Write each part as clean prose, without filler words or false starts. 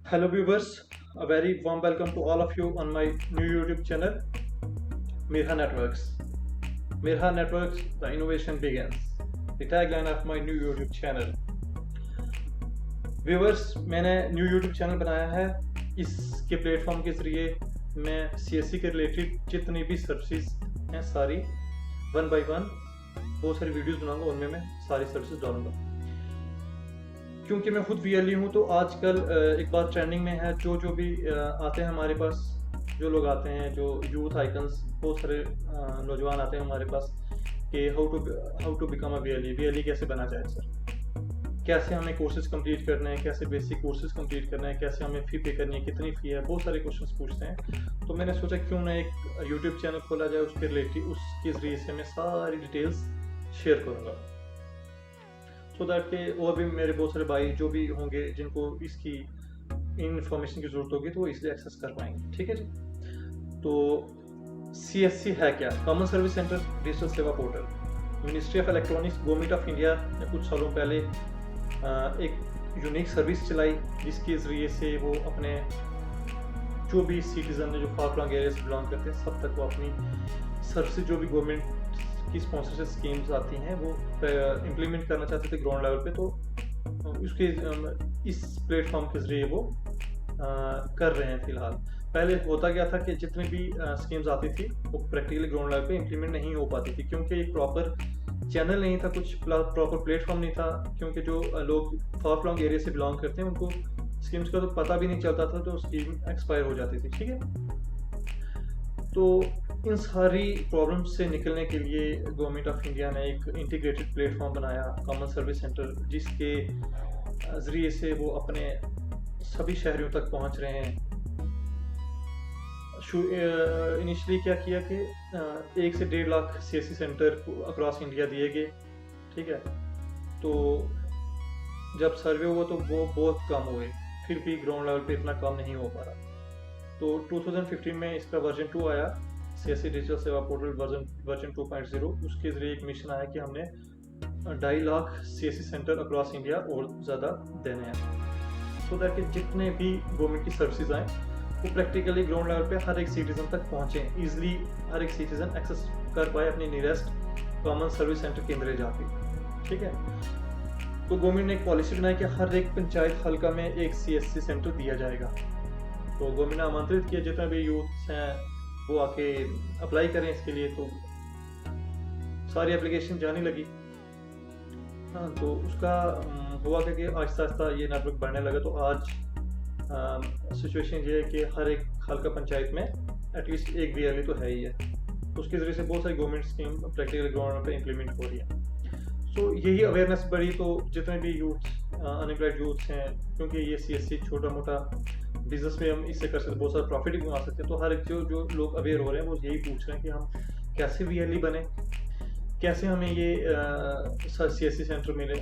Hello viewers, a very warm welcome to all of you on my new YouTube channel, Mirha Networks. Mirha Networks, the innovation begins. The tagline of my new YouTube channel. Viewers, मैंने new YouTube channel बनाया है। इसके platform के ज़रिए मैं CSC के related जितनी भी सर्विसेज हैं सारी वन बाय वन बहुत सारी वीडियोस बनाऊंगा, उनमें मैं सारी सर्विसेज डालूंगा। क्योंकि मैं खुद VLE हूँ तो आजकल एक बात ट्रेंडिंग में है, जो भी आते हैं हमारे पास, जो लोग आते हैं, जो यूथ आइकन्स, बहुत सारे नौजवान आते हैं हमारे पास कि how to become a VLE कैसे बना जाए सर, कैसे हमें कोर्सेज कंप्लीट करने हैं, कैसे बेसिक कोर्सेज कंप्लीट करने हैं, कैसे हमें फ़ी पे करनी है, कितनी फ़ी है, बहुत सारे क्वेश्चंस पूछते हैं। तो मैंने सोचा क्यों ना एक यूट्यूब चैनल खोला जाए, उसके रिलेटेड उसके ज़रिए से मैं सारी डिटेल्स शेयर करूँगा, सो दैट के और भी मेरे बहुत सारे भाई जो भी होंगे जिनको इसकी इन्फॉर्मेशन की ज़रूरत होगी तो वो इसलिए एक्सेस कर पाएंगे। ठीक है जी। तो CSC है क्या? कॉमन सर्विस सेंटर डिजिटल सेवा portal, ministry of electronics, government of India ने कुछ सालों पहले एक यूनिक सर्विस चलाई जिसके ज़रिए से वो अपने जो भी सिटीज़न जो फार फ्लंग एरिया से बिलोंग करते हैं सब तक वो अपनी सर्विस जो भी गवर्नमेंट की स्पॉन्सरशिप स्कीम्स आती हैं वो इम्प्लीमेंट करना चाहते थे ग्राउंड लेवल पे, तो उसके इस प्लेटफॉर्म के ज़रिए वो कर रहे हैं फ़िलहाल। पहले होता क्या था कि जितनी भी स्कीम्स आती थी वो प्रैक्टिकली ग्राउंड लेवल पे इम्प्लीमेंट नहीं हो पाती थी, क्योंकि एक प्रॉपर चैनल नहीं था, कुछ प्रॉपर प्लेटफॉर्म नहीं था, क्योंकि जो लोग फार फ्लंग एरिया से बिलोंग करते हैं उनको स्कीम्स का तो पता भी नहीं चलता था, तो स्कीम एक्सपायर हो जाती थी। ठीक है। तो इन सारी प्रॉब्लम्स से निकलने के लिए गवर्नमेंट ऑफ इंडिया ने एक इंटीग्रेटेड प्लेटफॉर्म बनाया, कॉमन सर्विस सेंटर, जिसके ज़रिए से वो अपने सभी शहरों तक पहुंच रहे हैं। इनिशियली क्या किया कि 1 से 1.5 lakh CSC centre across India दिए गए। ठीक है। तो जब सर्वे हुआ तो वो बहुत कम हुए, फिर भी ग्राउंड लेवल पे इतना काम नहीं हो पा रहा। तो 2015 में इसका वर्जन 2 आया, CSC डिजिटल सेवा पोर्टल वर्जन 2.0। उसके ज़रिए एक मिशन आया कि हमने 2.5 lakh CSC centre across India और ज़्यादा देने हैं, सो दैट कि जितने भी गवर्नमेंट की सर्विसेज आएँ वो प्रैक्टिकली ग्राउंड लेवल पे हर एक सिटीज़न तक पहुँचें, ईजिली हर एक सिटीज़न एक्सेस कर पाए अपने नियरेस्ट कॉमन सर्विस सेंटर केंद्र जाके। ठीक है। तो गवर्नमेंट ने एक पॉलिसी बनाई कि हर एक पंचायत हल्का में एक CSC सेंटर दिया जाएगा। तो गवर्नमेंट ने आमंत्रित किया जितने भी यूथ हैं वो आके अप्लाई करें इसके लिए। तो सारी एप्लीकेशन जाने लगी। हाँ, तो उसका हुआ कि आहिस्ता आहिस्ता ये नेटवर्क बढ़ने लगा। तो आज सिचुएशन ये है कि हर एक हल्का पंचायत में एटलीस्ट एक VLE तो है ही है। उसके ज़रिए से बहुत सारी गवर्नमेंट स्कीम प्रैक्टिकल ग्राउंड पे इम्प्लीमेंट हो रही है। सो यही अवेयरनेस बढ़ी तो जितने भी यूथ अनएम्प्लॉयड यूथ्स हैं, क्योंकि ये CSC छोटा मोटा बिजनेस में हम इससे कर सकते, बहुत सारा प्रॉफिट भी कमा सकते हैं। तो हर एक जो लोग अवेयर हो रहे हैं वो यही पूछ रहे हैं कि हम कैसे VLE बने, कैसे हमें ये CSC सेंटर मिले।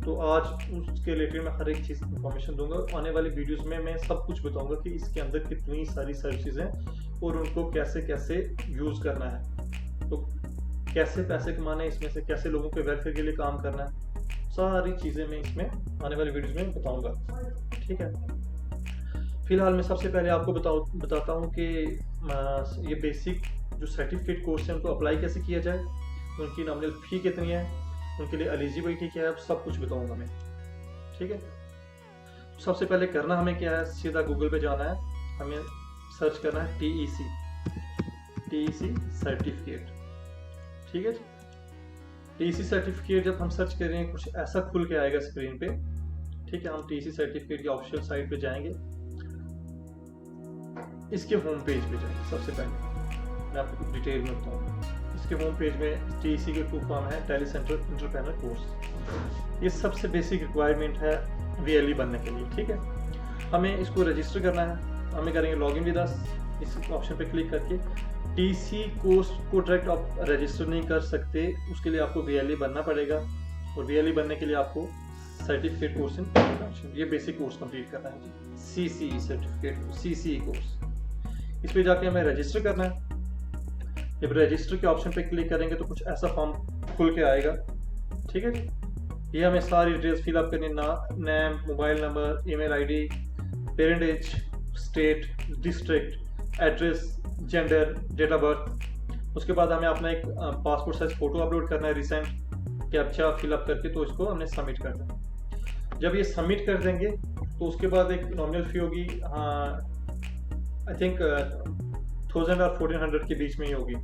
तो आज उसके रिलेटेड मैं हर एक चीज़ इन्फॉर्मेशन दूंगा। आने वाली वीडियोस में मैं सब कुछ बताऊंगा कि इसके अंदर कितनी सारी सर्विसेज हैं और उनको कैसे कैसे यूज़ करना है, तो कैसे पैसे कमाना है इसमें से, कैसे लोगों के वेलफेयर के लिए काम करना है, सारी चीज़ें मैं इसमें आने वाली वीडियोस में बताऊंगा। ठीक है। फिलहाल मैं सबसे पहले आपको बताता हूँ कि ये बेसिक जो सर्टिफिकेट कोर्स हैं उनको अप्लाई कैसे किया जाए, उनकी नॉमिनल फ़ी कितनी है, उनके लिए एलिजिबिलिटी क्या है, सब कुछ बताऊंगा मैं। ठीक है। सबसे पहले करना हमें क्या है, सीधा गूगल पे जाना है, हमें सर्च करना है TEC सर्टिफिकेट। ठीक है। TEC सर्टिफिकेट जब हम सर्च करेंगे कुछ ऐसा खुल के आएगा स्क्रीन पे। ठीक है। हम TEC सर्टिफिकेट की ऑफिशियल साइट पे जाएंगे, इसके होम पेज पे जाएंगे। सबसे पहले मैं आपको कुछ डिटेल में बताऊँ। इसके होम पेज में TEC के फुल फॉर्म है टेली सेंटर एंटरप्रेन्योर कोर्स। ये सबसे बेसिक रिक्वायरमेंट है VLE बनने के लिए। ठीक है। हमें इसको रजिस्टर करना है, हमें करेंगे लॉगिन विद अस। इस ऑप्शन पे क्लिक करके TEC कोर्स को डायरेक्ट आप रजिस्टर नहीं कर सकते, उसके लिए आपको VLE बनना पड़ेगा। और VLE बनने के लिए आपको सर्टिफिकेट कोर्स इन इंट्रोडक्शन, ये बेसिक कोर्स कंप्लीट करना है, CCE सर्टिफिकेट CCE कोर्स। इस पे जाके हमें रजिस्टर करना है। जब रजिस्टर के ऑप्शन पे क्लिक करेंगे तो कुछ ऐसा फॉर्म खुल के आएगा। ठीक है जी। ये हमें सारी डिटेल्स फिलअप करनी, नाम, mobile number, email ID, parent age, state, district, address, gender, date of birth. उसके बाद हमें अपना एक पासपोर्ट साइज फोटो अपलोड करना है रिसेंट, कैप्चा फिलअप करके, तो इसको हमने सबमिट करना है। जब ये सबमिट कर देंगे तो उसके बाद एक नॉमिनल फ़ी होगी, आई थिंक 1000 और 1400 के बीच में ही होगी,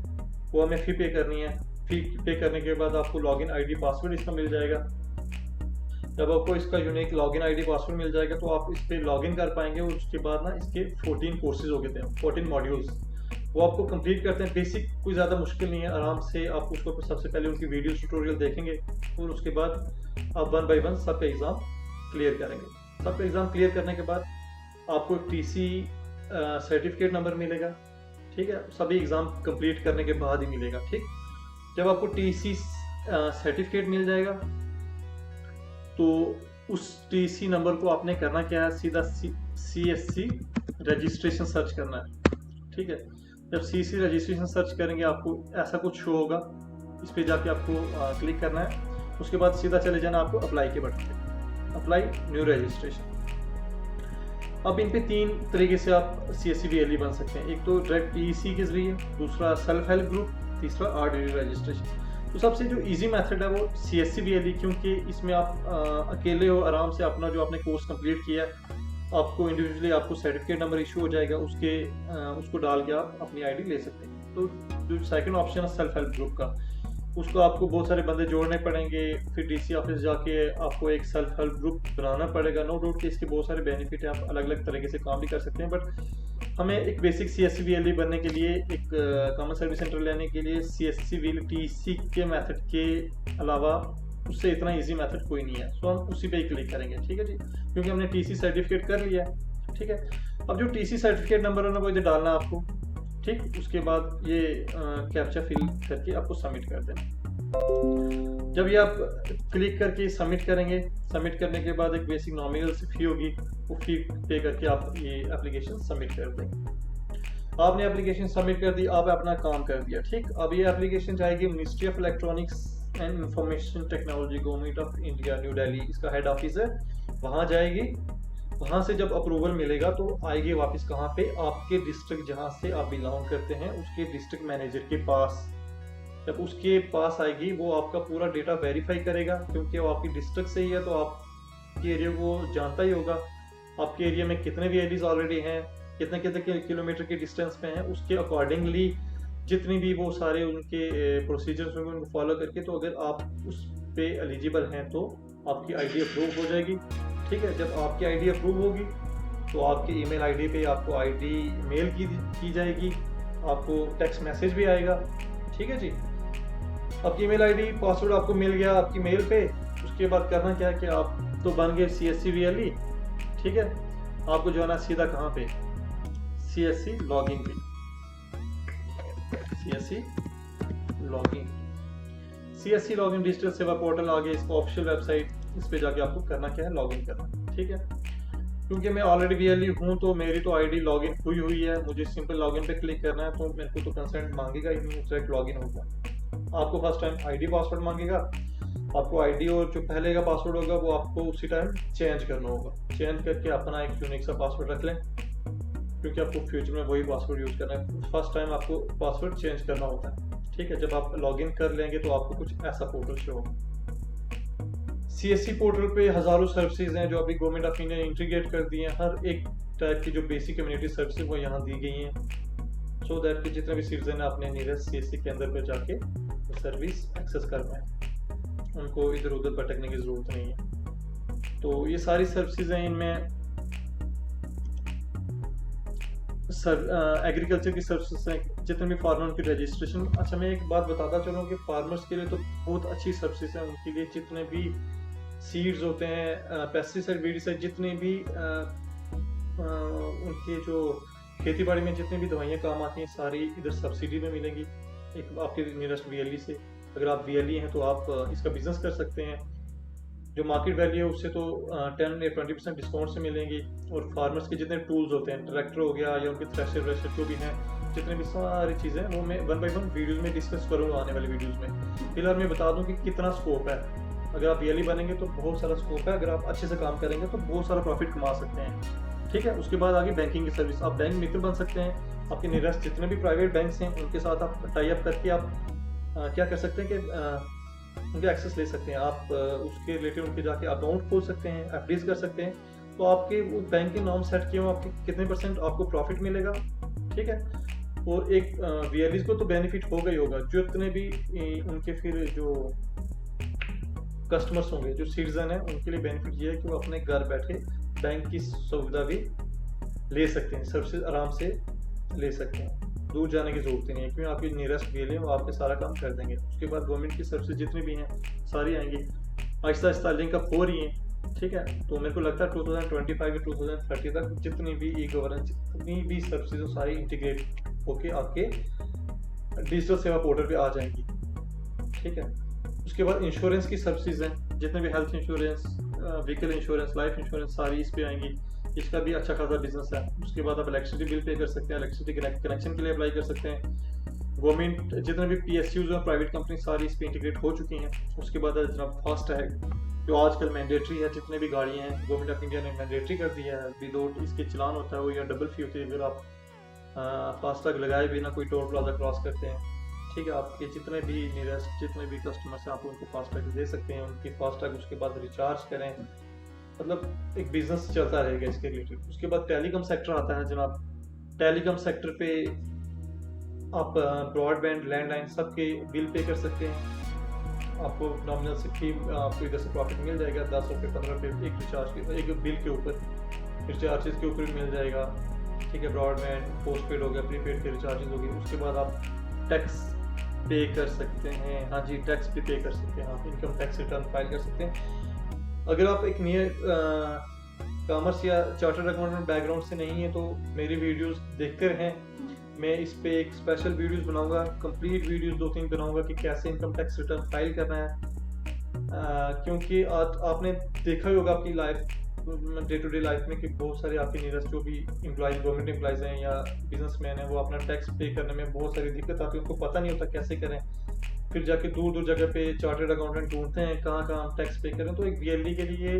वो हमें फ़ी पे करनी है। फ़ी पे करने के बाद आपको लॉगिन आईडी पासवर्ड इसका मिल जाएगा। जब आपको इसका यूनिक लॉगिन आईडी पासवर्ड मिल जाएगा तो आप इस पर लॉगिन कर पाएंगे। और उसके बाद ना इसके 14 कोर्सेज हो गए थे, 14 मॉड्यूल्स, वो आपको कंप्लीट करते हैं। बेसिक कोई ज़्यादा मुश्किल नहीं है, आराम से आप उसको सबसे पहले उनकी वीडियो ट्यूटोरियल देखेंगे और उसके बाद आप 1 बाय 1 सबका एग्ज़ाम क्लियर करेंगे। सबका एग्ज़ाम क्लियर करने के बाद आपको TC सर्टिफिकेट नंबर मिलेगा, ठीक है, सभी एग्ज़ाम कंप्लीट करने के बाद ही मिलेगा। ठीक, जब आपको TC सर्टिफिकेट मिल जाएगा तो उस TC नंबर को आपने करना क्या है, सीधा CSC रजिस्ट्रेशन सर्च करना है। ठीक है, जब CSC रजिस्ट्रेशन सर्च करेंगे आपको ऐसा कुछ शो होगा, इस पे जाके आपको क्लिक करना है। उसके बाद सीधा चले जाना आपको अप्लाई के बटन पे, अप्लाई न्यू रजिस्ट्रेशन। अब इन पे 3 तरीके से आप CSC VLE बन सकते हैं। एक तो डायरेक्ट TEC के जरिए, दूसरा सेल्फ हेल्प ग्रुप, तीसरा RDD रजिस्ट्रेशन। तो सबसे जो इजी मेथड है वो CSC VLE, क्योंकि इसमें आप अकेले हो, आराम से अपना जो आपने कोर्स कंप्लीट किया है, आपको इंडिविजुअली आपको सर्टिफिकेट नंबर इशू हो जाएगा, उसको डाल के आप अपनी आईडी ले सकते हैं। तो जो सेकंड ऑप्शन है सेल्फ हेल्प ग्रुप का, उसको आपको बहुत सारे बंदे जोड़ने पड़ेंगे, फिर DC ऑफिस जाके आपको एक सेल्फ हेल्प ग्रुप बनाना पड़ेगा। नो डाउट कि इसके बहुत सारे बेनिफिट हैं, आप अलग अलग तरीके से काम भी कर सकते हैं। बट हमें एक बेसिक CSC VLE बनने के लिए, एक कॉमन सर्विस सेंटर लेने के लिए CSC VLE TC के मेथड के अलावा उससे इतना इजी मेथड कोई नहीं है। सो हम उसी पे ही क्लिक करेंगे, ठीक है जी, क्योंकि हमने TC सर्टिफिकेट कर लिया है। ठीक है, अब जो TC सर्टिफिकेट नंबर है ना वो इधर डालना है आपको। ठीक, उसके बाद ये कैप्चा फिल करके आपको सबमिट कर देना। जब ये आप क्लिक करके सबमिट करेंगे, सबमिट करने के बाद एक बेसिक नॉमिनल सी फी होगी, वो फी पे करके आप ये एप्लीकेशन सबमिट कर देंगे। आपने एप्लीकेशन सबमिट कर दी, आप अपना काम कर दिया। ठीक, अब ये एप्लीकेशन जाएगी ministry of electronics and information technology, government of India, new Delhi, इसका हेड ऑफिस है, वहाँ जाएगी। वहाँ से जब अप्रूवल मिलेगा तो आएगी वापस कहाँ पे, आपके डिस्ट्रिक्ट जहाँ से आप बिलोंग करते हैं उसके डिस्ट्रिक्ट मैनेजर के पास। जब उसके पास आएगी वो आपका पूरा डेटा वेरीफाई करेगा, क्योंकि वो आपकी डिस्ट्रिक्ट से ही है तो आपके एरिया को जानता ही होगा। आपके एरिया में कितने VLEs ऑलरेडी हैं, कितने कितने किलोमीटर के डिस्टेंस पे हैं, उसके अकॉर्डिंगली जितनी भी वो सारे उनके प्रोसीजर्स होंगे उनको फॉलो करके, तो अगर आप उस पे एलिजिबल हैं तो आपकी आईडी अप्रूव हो जाएगी। ठीक है, जब आपकी आईडी अप्रूव होगी तो आपकी ईमेल आईडी पे आपको आईडी मेल की जाएगी, आपको टेक्स्ट मैसेज भी आएगा। ठीक है जी, आपकी ईमेल आईडी पासवर्ड आपको मिल गया आपकी मेल पे। उसके बाद करना क्या है कि आप तो बन गए CSC VLE। ठीक है, आपको जो है ना सीधा कहाँ पे, CSC लॉगिन पे, CSC लॉगिन डिजिटल सेवा पोर्टल आ गया, इसका ऑफिशियल वेबसाइट, इस पे जाके आपको करना क्या है, लॉगिन करना। ठीक है, क्योंकि मैं ऑलरेडी VLE हूँ तो मेरी तो आईडी लॉगिन हुई है, मुझे सिंपल लॉगिन पे क्लिक करना है, तो मेरे को तो कंसेंट मांगेगा ही नहीं, डायरेक्ट लॉगिन होगा। आपको फर्स्ट टाइम आईडी पासवर्ड मांगेगा, आपको आईडी और जो पहले का पासवर्ड होगा वो आपको उसी टाइम चेंज करना होगा। चेंज करके अपना एक यूनिक सा पासवर्ड रख लें, क्योंकि आपको फ्यूचर में वही पासवर्ड यूज करना है। फर्स्ट टाइम आपको पासवर्ड चेंज करना होता है। ठीक है, जब आप लॉगिन कर लेंगे तो आपको कुछ ऐसा पोर्टल शो होगा। CSC पोर्टल पे हजारों सर्विसेज हैं जो अभी गवर्नमेंट ऑफ इंडिया ने इंटीग्रेट कर दी हैं। हर एक टाइप की जो बेसिक कम्युनिटी सर्विसेज वो यहाँ दी गई हैं, सो दैट कि जितने भी सिटीजन है अपने नियरेस्ट CSC के अंदर पे जाके सर्विस एक्सेस कर पाए, उनको इधर उधर भटकने की जरूरत नहीं है। तो ये सारी सर्विसेज हैं, इनमें एग्रीकल्चर की सर्विसेज हैं, जितने भी फार्मर की रजिस्ट्रेशन। अच्छा, मैं एक बात बताता चलूँ कि फार्मर्स के लिए तो बहुत अच्छी सर्विसेज हैं, उनके लिए जितने भी सीड्स होते हैं, पेस्टिसाइड, वीडिसाइड, जितने भी उनके जो खेती बाड़ी में जितनी भी दवाइयाँ काम आती हैं सारी इधर सब्सिडी में मिलेंगी, एक आपके नियरेस्ट VLE से। अगर आप VLE हैं तो आप इसका बिजनेस कर सकते हैं। जो मार्केट वैल्यू है उससे तो 10 या 20% डिस्काउंट से मिलेंगी। और फार्मर्स के जितने टूल्स होते हैं, ट्रैक्टर हो गया या उनके थ्रेशर व्रेशर जो भी हैं, जितने भी सारी चीज़ें वो मैं 1 बाय 1 वीडियोज़ में डिस्कस करूँगा आने वाले वीडियोज़ में। फिलहाल मैं बता दूँ कि कितना स्कोप है। अगर आप VLE बनेंगे तो बहुत सारा स्कोप है, अगर आप अच्छे से काम करेंगे तो बहुत सारा प्रॉफिट कमा सकते हैं। ठीक है। उसके बाद आगे बैंकिंग की सर्विस, आप बैंक मित्र बन सकते हैं। आपके नियरेस्ट जितने भी प्राइवेट बैंक्स हैं उनके साथ आप टाई अप करके आप क्या कर सकते हैं कि उनके एक्सेस ले सकते हैं आप, उसके रिलेटेड उनके जाके अकाउंट खोल सकते हैं, एफडीज कर सकते हैं। तो आपके वो बैंक के नॉर्म सेट किए हो, आपके कितने % आपको प्रॉफिट मिलेगा, ठीक है। और एक वीएलईज को तो बेनिफिट होगा ही होगा, जो इतने भी उनके फिर जो कस्टमर्स होंगे, जो सिटीजन है, उनके लिए बेनिफिट ये है कि वो अपने घर बैठे बैंक की सुविधा भी ले सकते हैं, सर्विसेज आराम से ले सकते हैं, दूर जाने की जरूरत नहीं है, क्योंकि आपके नियरेस्ट वीएलई वो आपके सारा काम कर देंगे। उसके बाद गवर्नमेंट की सर्विसेज जितनी भी हैं सारी आएंगी, आहिस्ता आहिस्ता लिंक अप हो रही हैं, ठीक है। तो मेरे को लगता है 2025 या 2030 तक जितनी भी ई गवर्नेंस, जितनी भी सर्विसेज सारी इंटीग्रेट होके आपके डिजिटल सेवा पोर्टल पे आ जाएंगी, ठीक है। उसके बाद इंश्योरेंस की सर्विसेज हैं, जितने भी health insurance, vehicle insurance, life insurance सारी इस पे आएंगी। इसका भी अच्छा खासा बिजनेस है। उसके बाद आप इलेक्ट्रिसिटी बिल पे कर सकते हैं, इलेक्ट्रिसिटी कनेक्शन के लिए अप्लाई कर सकते हैं। गवर्नमेंट जितने भी पीएसयूज और प्राइवेट कंपनी सारी इस पे इंटीग्रेट हो चुकी हैं। उसके बाद जनाब फास्टैग, जो आजकल मैंडेटरी है, जितने भी गाड़ियाँ हैं गवर्नमेंट ऑफ इंडिया ने मैंडेटरी कर दिया है, विदाउट इसके चलान होता है वो या डबल फी होती है अगर आप फास्टैग लगाए बिना कोई टोल प्लाजा क्रॉस करते हैं, ठीक है। आपके जितने भी नियरेस्ट जितने भी कस्टमर्स हैं आप उनको फास्टैग दे सकते हैं, उनकी फास्टैग उसके बाद रिचार्ज करें, मतलब एक बिजनेस चलता रहेगा इसके रिलेटेड। उसके बाद टेलीकॉम सेक्टर आता है जनाब। टेलीकॉम सेक्टर पे आप ब्रॉडबैंड, लैंडलाइन सबके बिल पे कर सकते हैं। आपको नॉमिनल से फी आपको इधर से प्रॉफिट मिल जाएगा, 10 रुपये 15 रुपये एक रिचार्ज के, एक बिल के ऊपर, रिचार्जेस के ऊपर मिल जाएगा, ठीक है। ब्रॉडबैंड, पोस्ट पेड हो गया, प्रीपेड के रिचार्जेस हो गए। उसके बाद आप टैक्स पे कर सकते हैं, हाँ जी टैक्स भी पे कर सकते हैं, आप इनकम टैक्स रिटर्न फाइल कर सकते हैं। अगर आप एक नियर कॉमर्स या चार्टर्ड अकाउंटेंट बैकग्राउंड से नहीं है तो मेरी वीडियोस देखते रहें। मैं इस पे एक स्पेशल वीडियोस बनाऊंगा, कंप्लीट वीडियोस 2-3 बनाऊंगा कि कैसे इनकम टैक्स रिटर्न फाइल करना है, क्योंकि आपने देखा ही होगा आपकी life, day to day life में कि बहुत सारे आपके नियरेस्ट जो भी एम्प्लॉयज, गवर्नमेंट एम्प्लॉयज हैं या बिजनेसमैन हैं, वो अपना टैक्स पे करने में बहुत सारी दिक्कत आती है, उनको पता नहीं होता कैसे करें। फिर जाके दूर दूर जगह पे चार्टर्ड अकाउंटेंट ढूंढते हैं कहाँ कहाँ टैक्स पे करें। तो एक वीएलई के लिए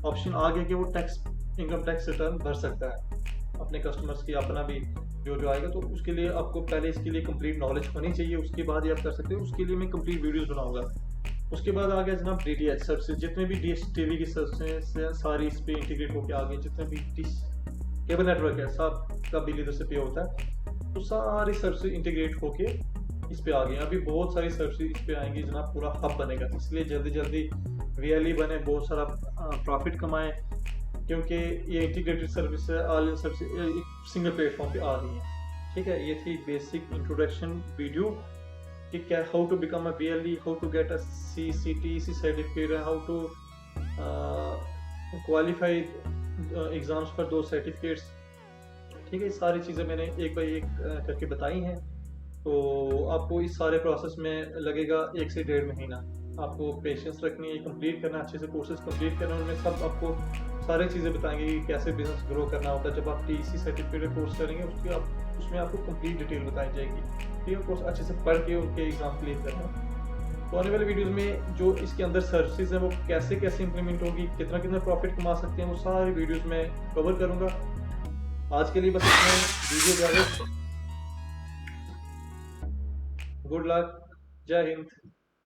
ऑप्शन आ गया कि वो इनकम टैक्स रिटर्न भर सकता है अपने कस्टमर्स की, अपना भी जो आएगा। तो उसके लिए आपको पहले इसके लिए कंप्लीट नॉलेज होनी चाहिए, उसके बाद ही आप कर सकते हो। उसके लिए मैं कंप्लीट वीडियोस बनाऊंगा। उसके बाद आ गया जनाब डीटीएच सर्विसेज, जितने भी डीएच टीवी की सर्विसेज सारी इस पे इंटीग्रेट होकर आ गई, जितने भी केबल नेटवर्क है सब का बिल इधर से पे होता है, तो सारी सर्विसेज इंटीग्रेट होके इस पे आ गई। अभी बहुत सारी सर्विसेज इस पे आएंगी जनाब, पूरा हब बनेगा। इसलिए जल्दी जल्दी वीएलई बने, बहुत सारा प्रॉफिट कमाएं, क्योंकि ये इंटीग्रेटेड सर्विस है, ऑल सर्विस एक सिंगल प्लेटफॉर्म पे आ रही है, ठीक है। ये थी बेसिक इंट्रोडक्शन वीडियो कि क्या, how to become a VLE, how to get a CCTC certificate, how to qualify exams for दो सर्टिफिकेट्स, ठीक है। सारी चीज़ें मैंने एक बाई एक करके बताई हैं। तो आपको इस सारे प्रोसेस में लगेगा 1 से 1.5 महीना। आपको पेशेंस रखनी है, कंप्लीट करना, अच्छे से कोर्सेज कंप्लीट करना। उनमें सब आपको सारी चीज़ें बताएंगे कि कैसे बिजनेस ग्रो करना होता है। जब आप टीसी सर्टिफिकेट कोर्स करेंगे उसमें आपको कंप्लीट डिटेल बताई जाएगी, ठीक है। कोर्स अच्छे से पढ़ के उनके एग्जाम क्लियर करना। तो आने वाले वीडियोज़ में जो इसके अंदर सर्विसेज हैं वो कैसे कैसे इंप्लीमेंट होगी, कितना कितना प्रॉफिट कमा सकते हैं, वो सारी वीडियोज़ में कवर करूँगा। आज के लिए बस इतना वीडियो। गुड लक, जय हिंद।